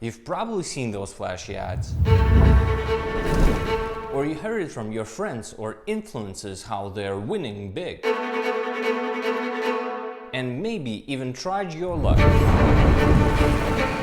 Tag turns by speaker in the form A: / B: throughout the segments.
A: You've probably seen those flashy ads. Or you heard it from your friends or influencers how they're winning big. And maybe even tried your luck.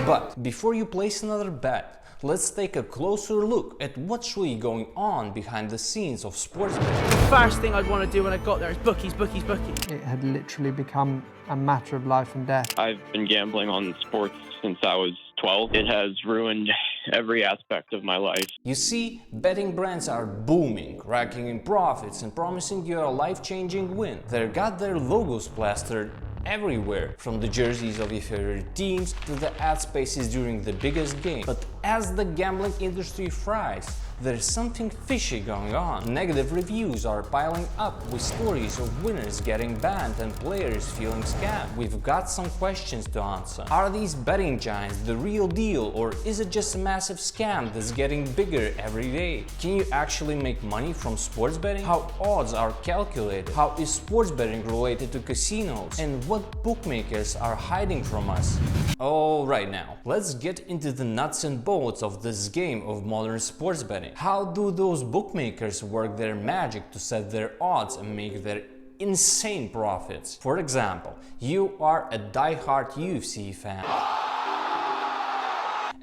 A: But before you place another bet, let's take a closer look at what's really going on behind the scenes of sports betting.
B: The first thing I'd want to do when I got there is bookies, bookies, bookies.
C: It had literally become a matter of life and death.
D: I've been gambling on sports since I was 12. It has ruined every aspect of my life.
A: You see, betting brands are booming, racking in profits and promising you a life-changing win. They've got their logos plastered everywhere, from the jerseys of your favorite teams to the ad spaces during the biggest game. But as the gambling industry fries, there's something fishy going on. Negative reviews are piling up with stories of winners getting banned and players feeling scammed. We've got some questions to answer. Are these betting giants the real deal, or is it just a massive scam that's getting bigger every day? Can you actually make money from sports betting? How odds are calculated? How is sports betting related to casinos? And what bookmakers are hiding from us? All right, now let's get into the nuts and bolts of this game of modern sports betting. How do those bookmakers work their magic to set their odds and make their insane profits? For example, you are a die-hard UFC fan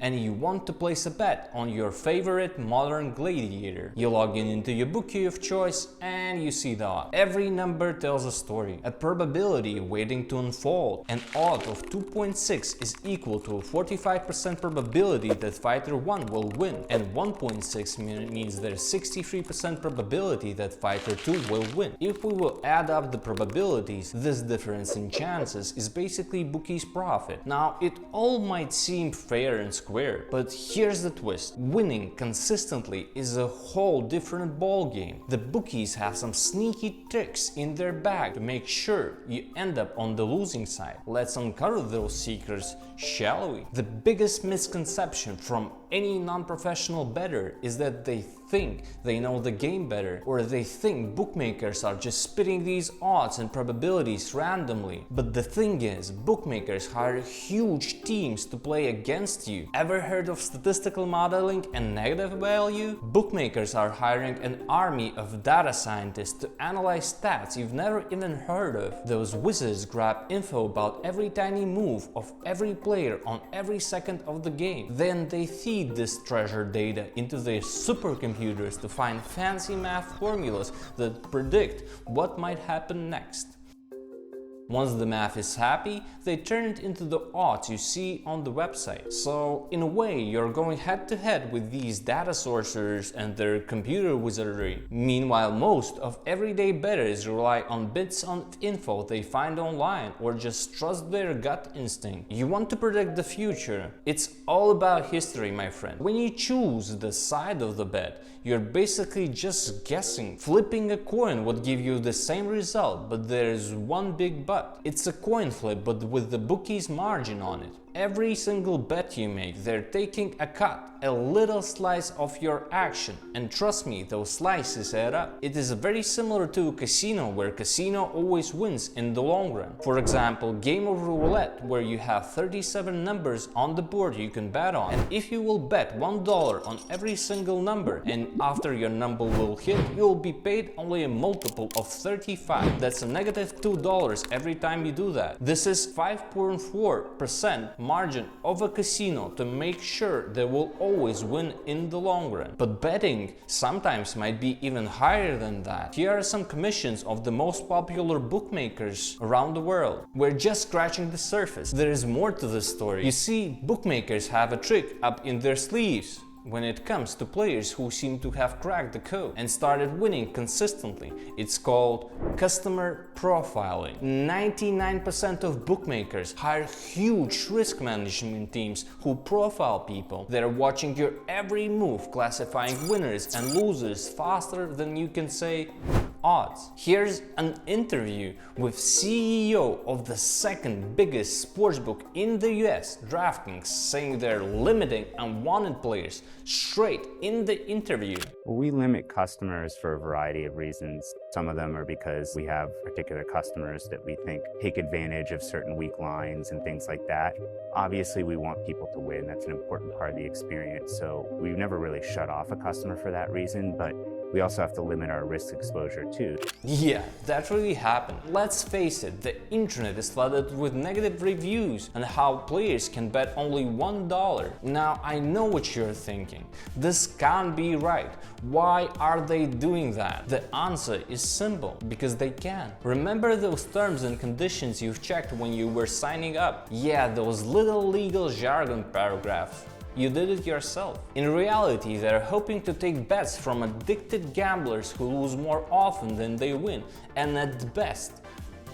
A: and you want to place a bet on your favorite modern gladiator. You log in into your bookie of choice and you see the odd. Every number tells a story, a probability waiting to unfold. An odd of 2.6 is equal to a 45% probability that fighter 1 will win, and 1.6 means there's 63% probability that fighter 2 will win. If we will add up the probabilities, this difference in chances is basically bookie's profit. Now, it all might seem fair and square, but here's the twist. Winning consistently is a whole different ball game. The bookies have some sneaky tricks in their bag to make sure you end up on the losing side. Let's uncover those secrets, shall we? The biggest misconception from any non-professional bettor is that they think they know the game better, or they think bookmakers are just spitting these odds and probabilities randomly. But the thing is, bookmakers hire huge teams to play against you. Ever heard of statistical modeling and negative value? Bookmakers are hiring an army of data scientists to analyze stats you've never even heard of. Those wizards grab info about every tiny move of every player on every second of the game. Then they feed this treasure data into their supercomputers to find fancy math formulas that predict what might happen next. Once the math is happy, they turn it into the odds you see on the website. So, in a way, you're going head to head with these data sorcerers and their computer wizardry. Meanwhile, most of everyday bettors rely on bits of info they find online or just trust their gut instinct. You want to predict the future? It's all about history, my friend. When you choose the side of the bet, you're basically just guessing. Flipping a coin would give you the same result, but there's one big but. It's a coin flip, but with the bookie's margin on it. Every single bet you make, they're taking a cut, a little slice of your action. And trust me, those slices add up. It is very similar to a casino, where casino always wins in the long run. For example, game of roulette, where you have 37 numbers on the board you can bet on. And if you will bet $1 on every single number, and after your number will hit, you'll be paid only a multiple of 35. That's a negative $2 every time you do that. This is 5.4% margin of a casino to make sure they will always win in the long run. But betting sometimes might be even higher than that. Here are some commissions of the most popular bookmakers around the world. We're just scratching the surface. There is more to this story. You see, bookmakers have a trick up in their sleeves when it comes to players who seem to have cracked the code and started winning consistently. It's called customer profiling. 99% of bookmakers hire huge risk management teams who profile people. They're watching your every move, classifying winners and losers faster than you can say odds. Here's an interview with CEO of the second biggest sportsbook in the US, DraftKings, saying they're limiting unwanted players straight in the interview.
E: We limit customers for a variety of reasons. Some of them are because we have particular customers that we think take advantage of certain weak lines and things like that. Obviously, we want people to win. That's an important part of the experience. So we've never really shut off a customer for that reason, but we also have to limit our risk exposure too.
A: Yeah, that really happened. Let's face it, the internet is flooded with negative reviews on how players can bet only $1. Now, I know what you're thinking. This can't be right. Why are they doing that? The answer is simple, because they can. Remember those terms and conditions you've checked when you were signing up? Yeah, those little legal jargon paragraphs. You did it yourself. In reality, they're hoping to take bets from addicted gamblers who lose more often than they win, and at best,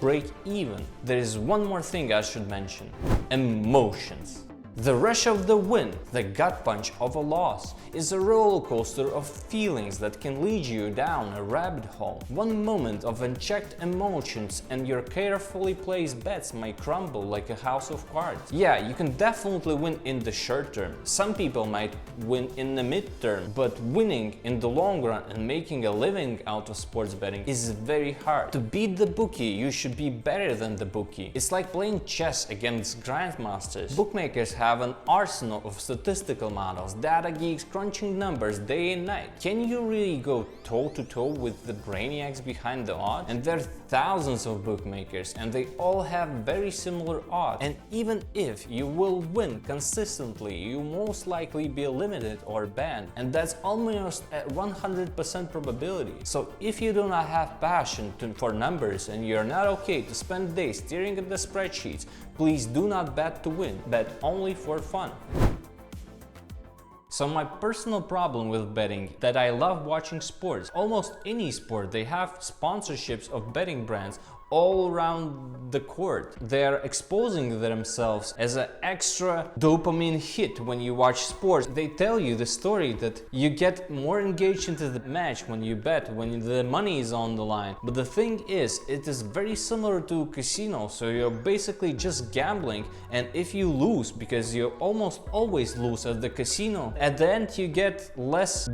A: break even. There is one more thing I should mention: emotions. The rush of the win, the gut punch of a loss, is a roller coaster of feelings that can lead you down a rabbit hole. One moment of unchecked emotions and your carefully placed bets might crumble like a house of cards. Yeah, you can definitely win in the short term. Some people might win in the mid-term, but winning in the long run and making a living out of sports betting is very hard. To beat the bookie, you should be better than the bookie. It's like playing chess against grandmasters. Bookmakers have an arsenal of statistical models, data geeks crunching numbers day and night. Can you really go toe-to-toe with the brainiacs behind the odds? And there are thousands of bookmakers, and they all have very similar odds. And even if you will win consistently, you most likely be limited or banned, and that's almost at 100% probability. So if you do not have passion for numbers and you're not okay to spend days staring at the spreadsheets, please do not bet to win, bet only for fun. So my personal problem with betting, that I love watching sports. Almost any sport, they have sponsorships of betting brands all around the court. They're exposing themselves as an extra dopamine hit when you watch sports. They tell you the story that you get more engaged into the match when you bet, when the money is on the line. But the thing is, it is very similar to casino, so you're basically just gambling, and if you lose, because you almost always lose at the casino, at the end you get less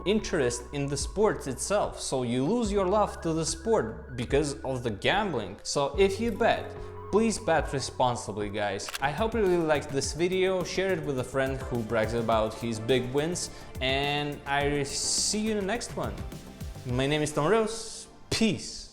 A: interest in the sport itself, so you lose your love to the sport because of the gambling. So if you bet, please bet responsibly, guys. I hope you really liked this video. Share it with a friend who brags about his big wins, and I see you in the next one. My name is Tom Rose. Peace.